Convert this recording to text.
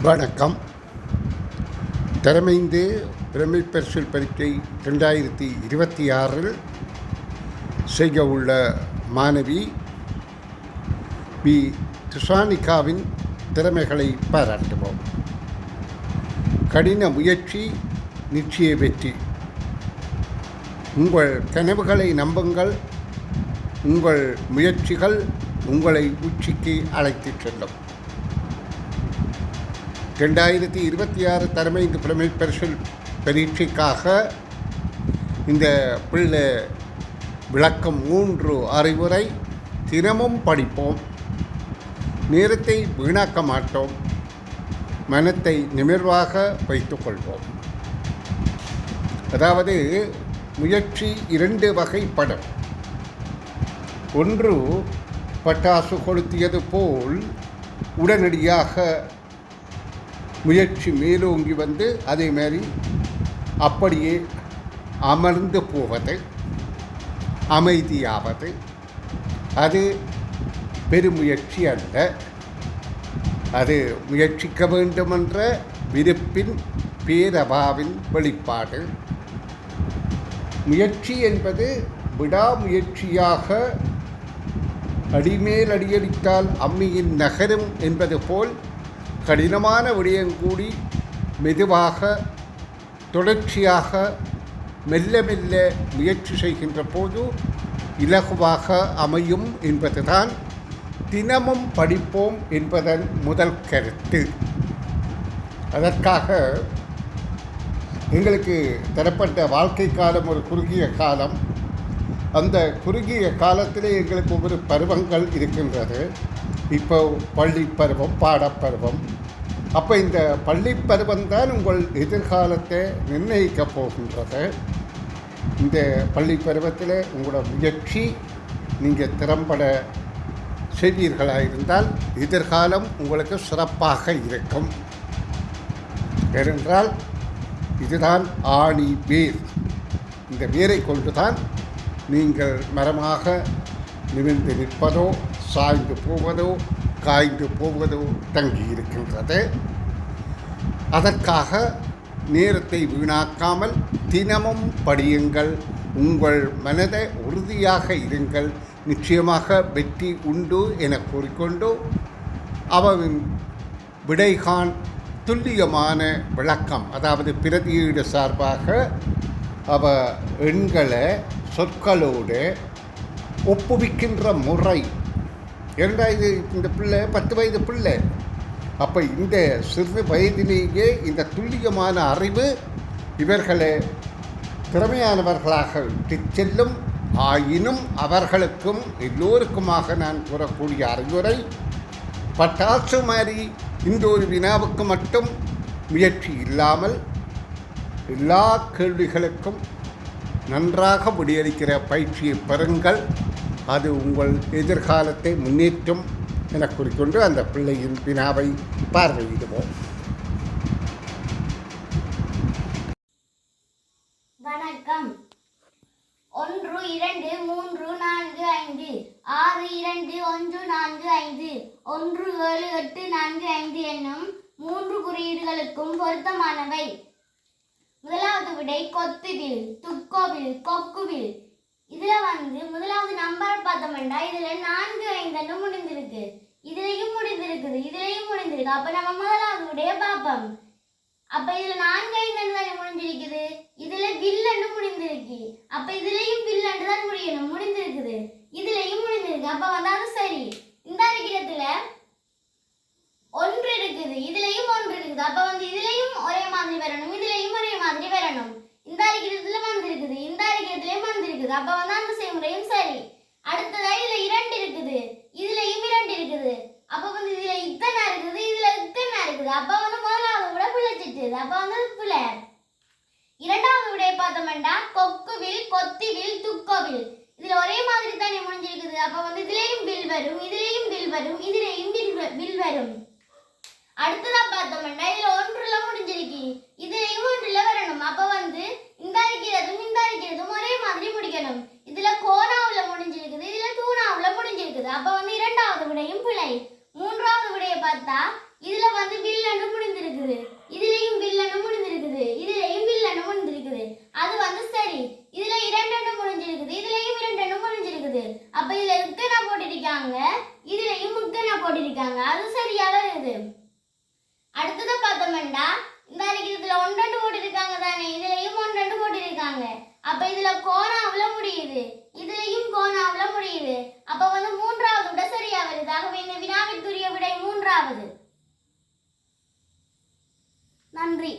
வணக்கம். திறமைந்து பிரமிழ் பரிசில் பரீட்சை 2026 செய்ய உள்ள மாணவி பி துஷானிகாவின் திறமைகளை பாராட்டுவோம். கடின முயற்சி நிச்சய வெற்றி. உங்கள் கனவுகளை நம்புங்கள். உங்கள் முயற்சிகள் உங்களை உச்சிக்கு அழைத்துச் செல்லும். 2026 திறமைந்து பிரமிழ் பரிசில் பரீட்சைக்காக இந்த பிள்ளை விளக்கம் 3 அறிவுரை. தினமும் படிப்போம், நேரத்தை வீணாக்க மாட்டோம், மனத்தை நிமிர்வாக வைத்துக்கொள்வோம். அதாவது முயற்சி 2 வகைப்படும். ஒன்று பட்டாசு கொளுத்தியது போல் உடனடியாக முயற்சி மேலோங்கி வந்து அதே மாதிரி அப்படியே அமர்ந்து போவது, அமைதியாவது. அது பெருமுயற்சி அல்ல. அது முயற்சிக்க வேண்டுமென்ற விருப்பின் பேரபாவின் வெளிப்பாடு. முயற்சி என்பது விடாமுயற்சியாக அடிமேல் அடியடித்தால் அம்மியின் நகரும் என்பது போல் கடினமான விடயங்கூடி மெதுவாக தொடர்ச்சியாக மெல்ல மெல்ல முயற்சி செய்கின்ற போது இலகுவாக அமையும் என்பதுதான் தினமும் படிப்போம் என்பதன் முதல் கருத்து. அதற்காக எங்களுக்கு தரப்பட்ட வாழ்க்கை காலம் ஒரு குறுகிய காலம். அந்த குறுகிய காலத்திலே எங்களுக்கு ஒவ்வொரு பருவங்கள் இருக்கின்றது. இப்போ பள்ளி பருவம், பாடப்பருவம். அப்போ இந்த பள்ளி பருவம்தான் உங்கள் எதிர்காலத்தை நிர்ணயிக்கப் போகின்றது. இந்த பள்ளி பருவத்தில் உங்களோட முயற்சி நீங்கள் திறம்பட செய்வீர்களாக இருந்தால் எதிர்காலம் உங்களுக்கு சிறப்பாக இருக்கும். ஏனென்றால் இதுதான் ஆணி வேர். இந்த வேரை கொண்டுதான் நீங்கள் மரமாக நிமிர்ந்து நிற்பதோ, சாய்ந்து போவதோ, காய்ந்து போவதோ தங்கியிருக்கின்றது. அதற்காக நேரத்தை வீணாக்காமல் தினமும் படியுங்கள். உங்கள் மனதை உறுதியாக இருங்கள். நிச்சயமாக வெற்றி உண்டு என கூறிக்கொண்டு அவன் விடைகான் துல்லியமான விளக்கம், அதாவது பிரதியீடு சார்பாக அவ எண்களை சொற்களோடு ஒப்புவிக்கின்ற முறை. ஏன்னா இந்த பிள்ளை 10 வயது பிள்ளை. அப்போ இந்த சிறு வயதிலேயே இந்த துல்லியமான அறிவு இவர்களை திறமையானவர்களாக விட்டு செல்லும். ஆயினும் அவர்களுக்கும் எல்லோருக்குமாக நான் கூறக்கூடிய அறிவுரை, பட்டாசு மாதிரி இந்த ஒரு வினாவுக்கு மட்டும் முயற்சி இல்லாமல் எல்லா கேள்விகளுக்கும் நன்றாக விடையளிக்கிற பயிற்சியை பெறுங்கள். அது உங்கள் எதிர்காலத்தை முன்னேற்றும் என கூறிக்கொண்டு அந்த பிள்ளையின் வினாவை பார்வையிடுவோம். வணக்கம். 1 2 3 4 5 6 2 1 4 5 1 7 8 4 5 என்னும் 3 குறியீடுகளுக்கும் பொருத்தமானவை. முதலாவது விடை கொத்துவில், துக்கோவில், கொக்குவில். இதுல முதலாவது நம்பர் பார்த்தோம்னா இதுல 4 5 முடிந்திருக்கு, இதுலயும் முடிந்திருக்குது, இதுலயும் முடிந்திருக்கு. அப்ப நம்ம முதலாவது விடைய பார்ப்போம். அப்ப இதுல 4 5 தானே முடிஞ்சிருக்குது, இதுல வில்லன்னு முடிந்திருக்கு. அப்ப இதுலயும் வில்லன்னு தான் முடிந்திருக்குது, இதுலயும் முடிந்திருக்கு. அப்ப அது சரி. இந்த இடத்துல 1 இருக்குது, இதுலயும் 1 இருக்குது. அப்ப இதுலயும் ஒரே மாதிரி வரணும், இதுலயும் ஒரே மாதிரி வரணும். இந்த இடத்துல வந்திருக்குது, இந்த இடத்துலயும் வந்திருக்குது. அப்ப அந்த செய்முறையும் சரி. அடுத்ததா இதுல 2 இருக்குது, இதுலயும் 2 இருக்குது. அப்ப இதுல இத்தனை இருக்குது, இதுல இத்தனை இருக்குது. அப்ப முதலாவது விட பிழைச்சிட்டு, அப்ப பிள்ளை. இரண்டாவது விடைய பார்த்தோம்னா கொக்குவில், கொத்திவில், துக்கோவில். இதுல ஒரே மாதிரி தானே முடிஞ்சிருக்குது. அப்ப இதுலயும் வில் வரும், இதுலயும் வில் வரும், இதுலயும் வில் வரும். அடுத்ததா பார்த்தோம்னா இதுல 1ல முடிஞ்சிருக்கு, இதுலயும் 1ல வரணும். அப்ப இந்த அரிக்கிறதும் ஒரே மாதிரி முடிக்கணும். இதுல கோணாவுல முடிஞ்சிருக்குது, இதுல தூணாவுல முடிஞ்சிருக்குது. அப்ப இரண்டாவது விடையும் பிழை. மூன்றாவது விடையை பார்த்தா இதுல வில்லன்னு முடிந்து முடிஞ்சிருக்குது, இதுலயும் வில்லனும் முடிஞ்சிருக்குது, இதுலயும் வில்லனும் முடிஞ்சிருக்குது. அது வந்து சரி. இதுல 2 எண்ணம் முடிஞ்சிருக்குது, இதுலயும் 2 எண்ணம் முடிஞ்சிருக்குது. அப்ப இதுல இக்கனா போட்டிருக்காங்க, இதுலயும் முக்கனா போட்டிருக்காங்க. அது சரியா வருது. அடுத்ததை பார்த்தோம்னா இந்த இதுல 1 போட்டிருக்காங்க தானே, இதுலயும் 1 போட்டிருக்காங்க. அப்ப இதுல கோணாவுல முடியுது, இதுலயும் கோணாவுல முடியுது. அப்ப வந்து 3வது விட சரியா வருது. ஆகவே இந்த வினாவிற்குரிய விடை 3வது. நன்றி.